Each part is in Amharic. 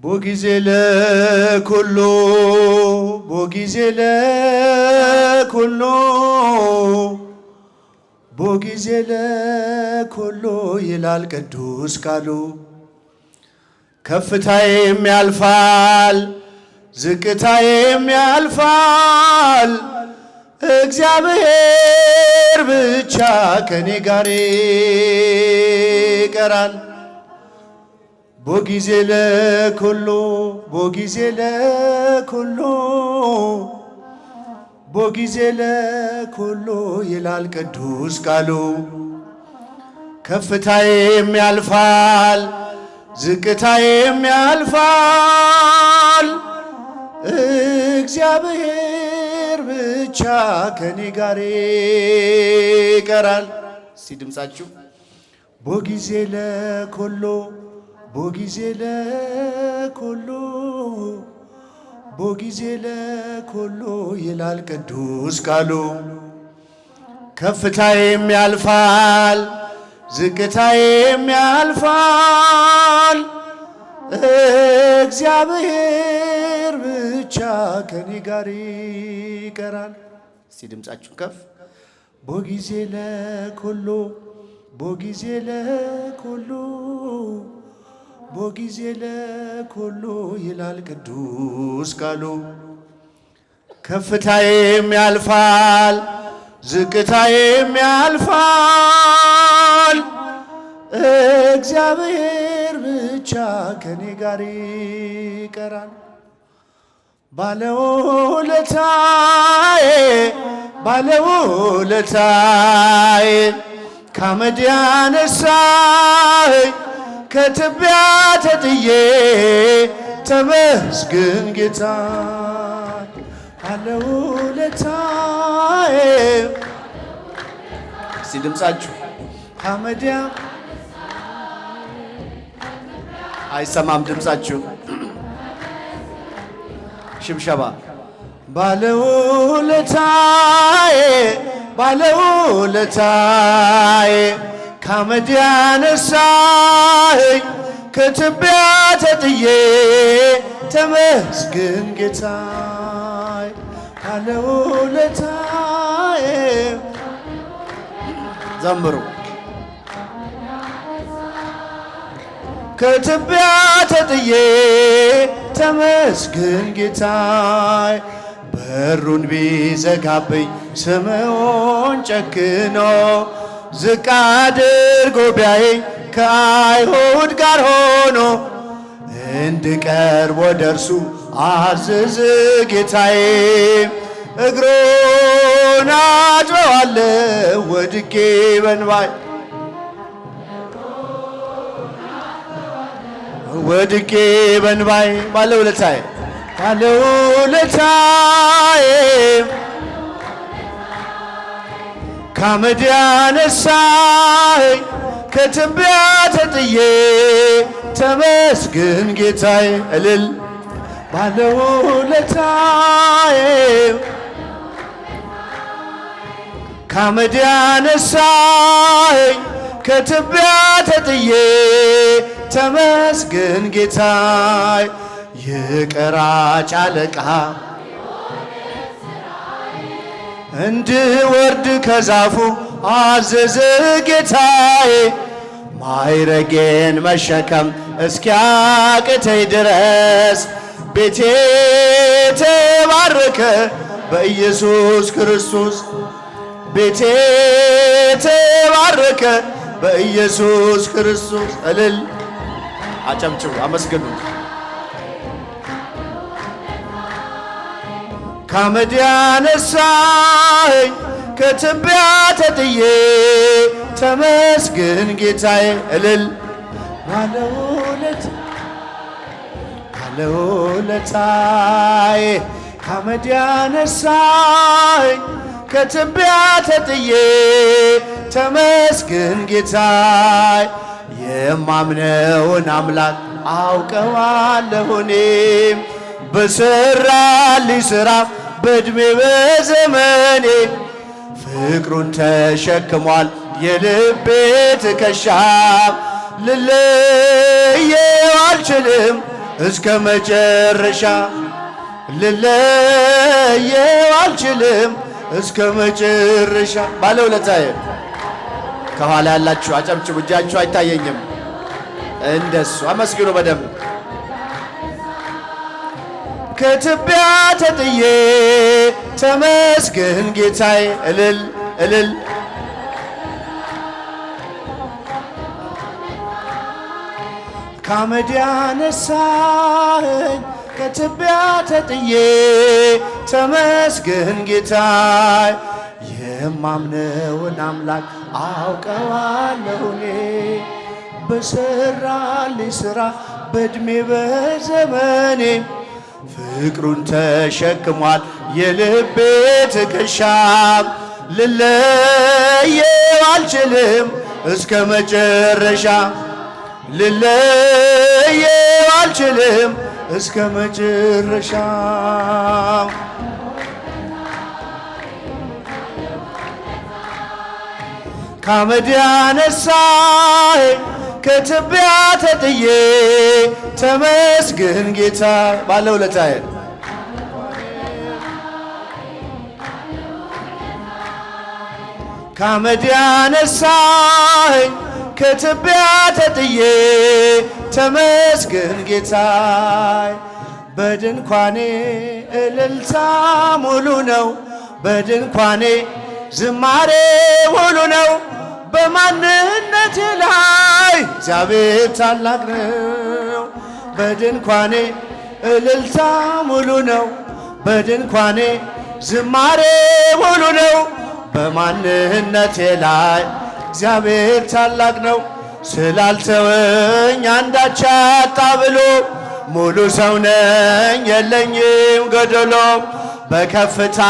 ቦጊዜ ለኩሉ ቦጊዜ ለኩሉ ቦጊዜ ለኩሉ ይላል ቅዱስ ቃሉ። ከፍታዬም ያልፋል ዝቅታዬም ያልፋል፣ እግዚአብሔር ብቻ ከኔ ጋር ይቀራል። ቦጊዜ ለኩሉ ቦጊዜ ለኩሉ ቦጊዜ ለኩሉ ይላል ቅዱስ ቃሉ። ከፍታዬም ያልፋል ዝቅታዬም ያልፋል፣ እግዚአብሔር ብቻ ከኔ ጋር ይቀራል። እስቲ ድምፃችሁ ቦጊዜ ለኩሉ ቦጊዜ ለኩሉ ቦጊዜ ለኩሉ ይላል ቅዱስ ቃሉ። ከፍታዬም ያልፋል ዝቅታዬም ያልፋል፣ እግዚአብሔር ብቻ ከኔ ጋር ይቀራል። እስቲ ድምፃችሁን ከፍ ቦጊዜ ለኩሉ ቦጊዜ ለኩሉ ቦጊዜ ለኩሉ ይላል ቅዱስ ቃሉ። ከፍታዬም ያልፋል ዝቅታዬም ያልፋል፣ እግዚአብሔር ብቻ ከኔ ጋር ይቀራል። ባለውለታዬ ባለውለታዬ ከአመድ ያነሳኸኝ ከትቢያ ተጥዬ ተመስገን ጌታ። ባለውለታዬ እስቲ ድምፃችሁ ከአመድ አይሰማም ድምፃችሁ ሽብሸባ። ባለውለታዬ ባለውለታዬ ከአመድ ያነሳኸኝ ከትቢያ ተጥዬ ተመስገን ጌታዬ። ባለውለታዬ ዘምሩ ከትቢያ ተጥዬ ተመስገን ጌታዬ። በሩን ቢዘጋብኝ ስምዖን ጨክኖ ዝቅ አድርጎ ቢያየኝ ከአይሁድ ጋር ሆኖ እንድቀርብ ወደ እርሱ አዘዘ ጌታዬ። እግሩን አጥበዋለሁ ወድቄ በእንባዬ ወድቄ በእንባዬ። ባለውለታዬ ባለውለታዬ ከአመድ ያነሳኸኝ ከትቢያ ተጥዬ ተመስገን ጌታዬ። እልል ባለውለታዬ ከአመድ ያነሳኸኝ ከትቢያ ተጥዬ ተመስገን ጌታዬ። የቀራጭ አለቃ እንድወርድ ከዛፉ አዘዘ ጌታዬ። ማይረጌን መሸከም እስኪያቅተኝ ድረስ ቤቴ ተባረከ በኢየሱስ ክርስቶስ። ቤቴ ተባረከ በኢየሱስ ክርስቶስ። እልል አጨብጭቡ አመስግኑ። ከአመድ ያነሳኸኝ ከትቢያ ተጥዬ ተመስገን ጌታዬ። እልል ባለውለታዬ ከአመድ ያነሳኸኝ ከትቢያ ተጥዬ ተመስገን ጌታዬ። የማምነውን አምላክ አውቀዋለሁ እኔም በሠራልኝ ሥራ በዕድሜ በዘመኔ ፍቅሩን ተሸክሟል የልቤ ትከሻ። ልለየው አልችልም እስከ መጨረሻ ልለየው አልችልም እስከ መጨረሻ። ባለውለታዬ ከኋላ ያላችሁ አጨብጭቡ፣ እጃችሁ አይታየኝም። እንደሱ አመስግኑ በደንብ። ከትቢያ ተጥዬ ተመስገን ጌታዬ እልል እልል ከአመድ ያነሳኸኝ ከትቢያ ተጥዬ ተመስገን ጌታዬ የማምነውን አምላክ አውቀዋለሁ እኔ በሰራልኝ ሥራ በዕድሜ በዘመኔ ፍቅሩን ተሸክሟል የልቤ ትከሻ ልለየው አልችልም እስከ መጨረሻ ልለየው አልችልም እስከ መጨረሻ ከአመድ ያነሳኸኝ ከትቢያ ተጥዬ ተመስገን ጌታ ባለውለታዬ ከአመድ ያነሳኸኝ ከትቢያ ተጥዬ ተመስገን ጌታዬ በድንኳኔ እልልታ ሙሉ ነው በድንኳኔ ዝማሬ ሙሉ ነው በማንነቴ ላይ እግዚአብሔር ታላቅ ነው። በድንኳኔ እልልታ ሙሉ ነው በድንኳኔ ዝማሬ ሙሉ ነው በማንነቴ ላይ እግዚአብሔር ታላቅ ነው። ስላልተወኝ አንዳች አጣ ብሎ ሙሉ ሰው ነኝ የለኝም ጎደሎ በከፍታ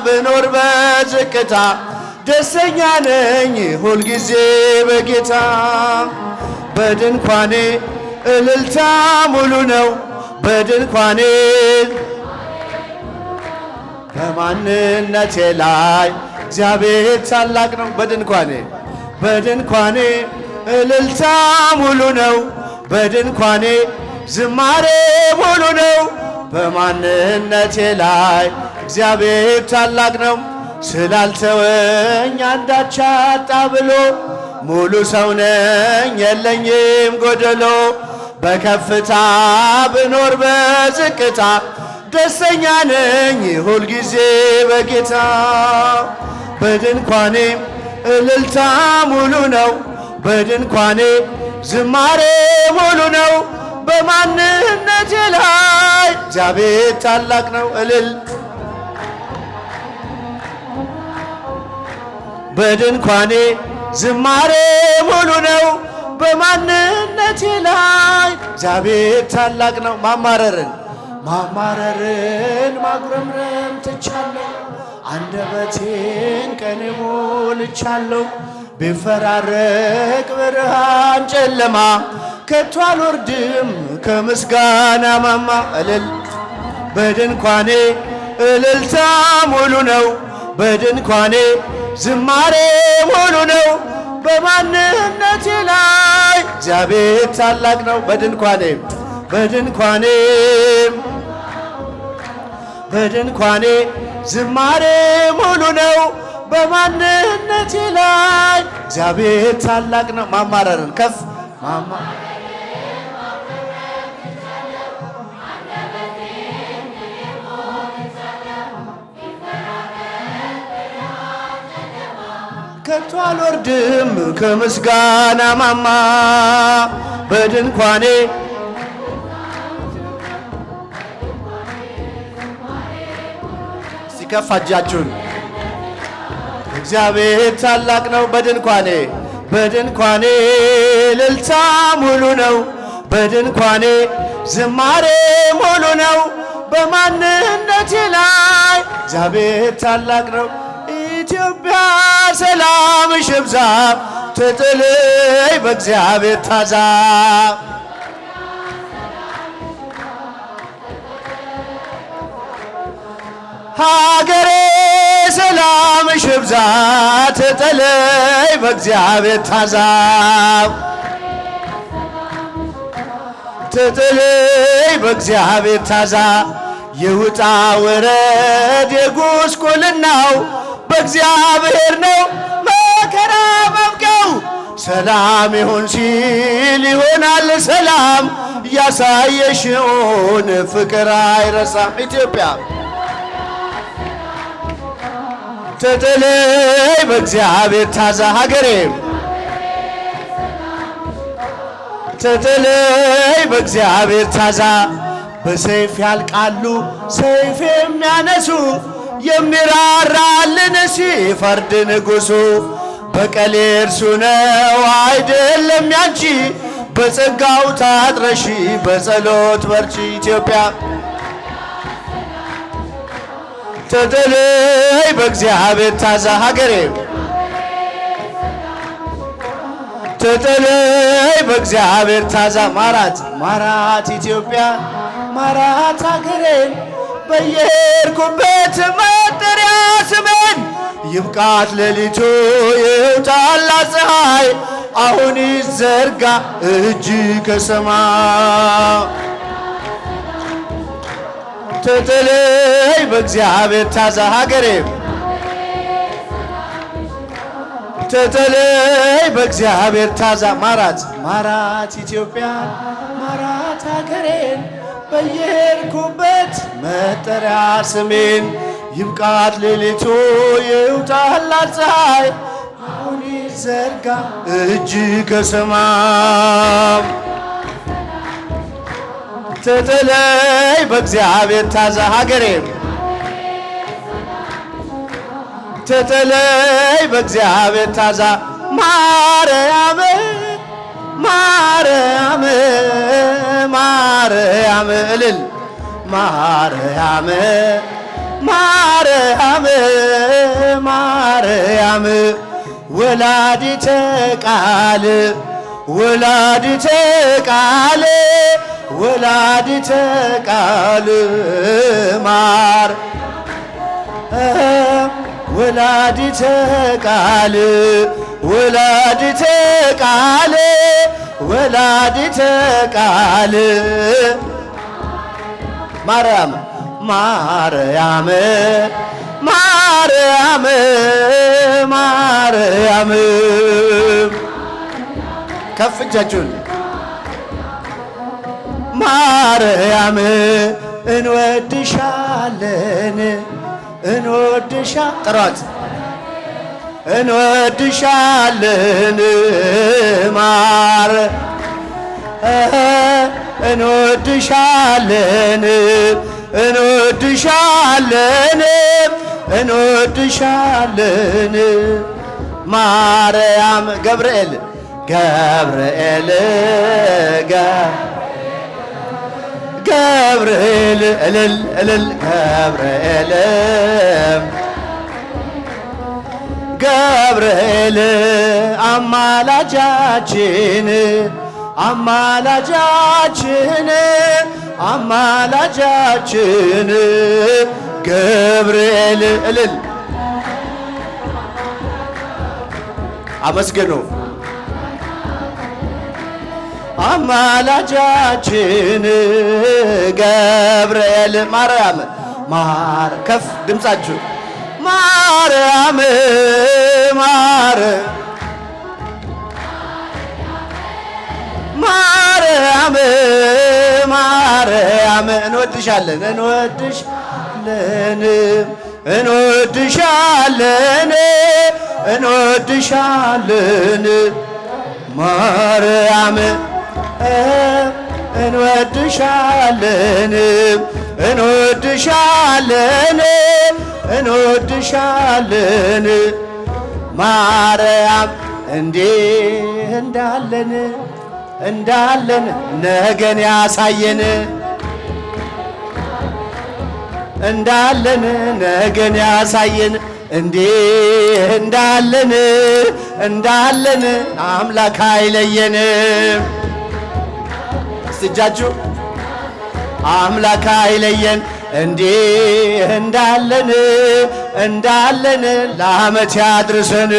ብኖር በዝቅታ ደስተኛ ነኝ ሁልጊዜ በጌታ በድንኳኔ እልልታ ሙሉ ነው በድንኳኔ በማንነቴ ላይ እግዚአብሔር ታላቅ ነው። በድንኳኔ እልልታ ሙሉ ነው በድንኳኔ ዝማሬ ሙሉ ነው በማንነቴ ላይ እግዚአብሔር ታላቅ ነው። ስላልተወኝ አንዳች አጣ ብሎ ሙሉ ሰው ነኝ የለኝም ጎደሎ በከፍታ ብኖር በዝቅታ ደስተኛ ነኝ ሁልጊዜ በጌታ በድንኳኔ እልልታ ሙሉ ነው በድንኳኔ ዝማሬ ሙሉ ነው በማንነቴ ላይ እግዚአብሔር ታላቅ ነው። እልል በድንኳኔ ዝማሬ ሙሉ ነው በማንነቴ ላይ እግዚአብሔር ታላቅ ነው። ማማረርን ማጉረምረም ትቻለሁ አንደበቴን ቀን ሞልቻለሁ ቢፈራረቅ ብርሃን ጨለማ ከቶ አልወርድም ከምስጋና ማማ እልል በድንኳኔ እልልታ ሙሉ ነው በድንኳኔ ዝማሬ ሙሉ ነው በማንነቴ ላይ እግዚአብሔር ታላቅ ነው። በድንኳኔ ዝማሬ ሙሉ ነው በማንነቴ ላይ እግዚአብሔር ታላቅ ነው። ማማረርን ከፍ ከቶ አልወርድም ከምስጋና ማማ በድንኳኔ ሲከፍ እጃችሁን እግዚአብሔር ታላቅ ነው። በድንኳኔ እልልታ ሙሉ ነው በድንኳኔ ዝማሬ ሙሉ ነው በማንነቴ ላይ እግዚአብሔር ታላቅ ነው። ኢትዮጵያ ሰላምሽ ይብዛ ትጥልይ በእግዚአብሔር ታዛ ሀገሬ ሰላምሽ ይብዛ ትጥልይ በእግዚአብሔር ታዛ ተጠለይ በእግዚአብሔር ታዛ የውጣ ወረድ የጉስቁልናው በእግዚአብሔር ነው መከራ መብቂያው። ሰላም ይሁን ሲል ይሆናል ሰላም ያሳየሽውን ፍቅር አይረሳም። ኢትዮጵያ ተጠለይ በእግዚአብሔር ታዛ ሀገሬ ተጠለይ በእግዚአብሔር ታዛ በሰይፍ ያልቃሉ ሰይፍ የሚያነሱ የሚራራልን ሲፈርድ ንጉሡ በቀል እርሱ ነው አይደለም ያንቺ በጸጋው ታጥረሺ በጸሎት በርቺ። ኢትዮጵያ ተጠለይ በእግዚአብሔር ታዛ ሀገሬ ተጠለይ በእግዚአብሔር ታዛ ማራት ማራት ኢትዮጵያ ማራት ሀገሬን በየሄድኩበት መጠሪያ ስሜን ይብቃት ሌሊቱ ይውጣላት ፀሐይ አሁን ይዘርጋ እጅ ከሰማይ። ተጠለይ በእግዚአብሔር ታዛ ሀገሬ ተጠለይ በእግዚአብሔር ታዛ ማራት ማራት ኢትዮጵያ ማራት ሀገሬን በየሄድኩበት መጠሪያ ስሜን ይብቃት ሌሊቱ ይውጣላት ፀሐይ አሁን ይዘርጋ እጅ ከሰማይ። ተጠለይ በእግዚአብሔር ታዛ ሀገሬ ተጠለይ በእግዚአብሔር ታዛ ማርያም ማርያም ማርያም እልል ማርያም ማርያም ማርያም ወላዲተ ቃል ወላዲተ ቃል ወላዲተ ቃል ማር ወላዲተ ቃል ወላዲተ ቃል ወላዲተ ቃል ማርያም ማርያም ማርያም ማርያም ከፍ እጃችሁን ማርያም እንወድሻለን እንወድሻ ጥሯት እንወድሻለን ማር እንወድሻለን እንወድሻለን እንወድሻለን ማርያም ገብርኤል ገብርኤል ገብርኤል እልል እልል ገብርኤል ገብርኤል አማላጃችን አማላጃችን አማላጃችን ገብርኤል እልል አመስግኑ አማላጃችን ገብርኤል ማርያም ማር ከፍ ድምፃችሁ ማርያም ማር ማርያም ማርያም እንወድሻለን እንወድሻለን እንወድሻለን እንወድሻለን ማርያም እንወድሻለን እንወድሻለን እንወድሻለን ማርያም እንዲህ እንዳለን እንዳለን ነገን ያሳየን እንዳለን ነገን ያሳየን እንዲህ እንዳለን እንዳለን አምላክ አይለየን። እጃችሁ አምላክ አይለየን እንዲህ እንዳለን እንዳለን ለዓመት ያድርሰን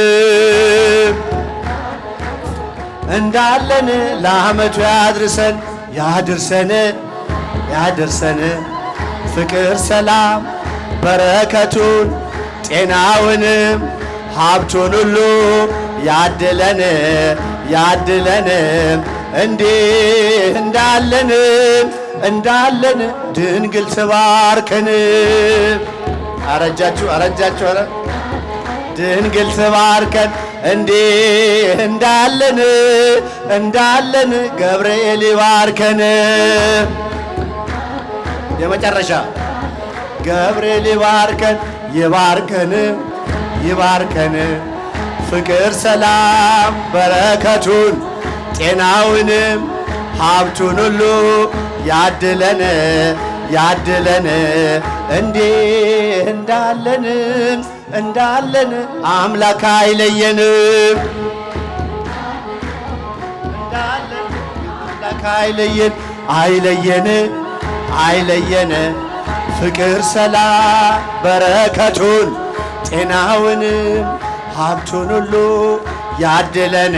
እንዳለን ለዓመቱ ያድርሰን ያድርሰን ያድርሰን ፍቅር ሰላም በረከቱን ጤናውንም ሀብቱን ሁሉ ያድለን ያድለን እንዲህ እንዳለን ድንግል ትባርከን። አረጃችሁ ኧረ ድንግል ትባርከን እንዲህ እንዳለን ገብርኤል ይባርከን። የመጨረሻ ገብርኤል ይባርከን ፍቅር ሰላም በረከቱን ጤናውንም ሀብቱን ሁሉ ያድለን እንዲህ እንዳለን አምላክ አይለየን ፍቅር ሰላም በረከቱን ጤናውንም ሀብቱን ሁሉ ያድለን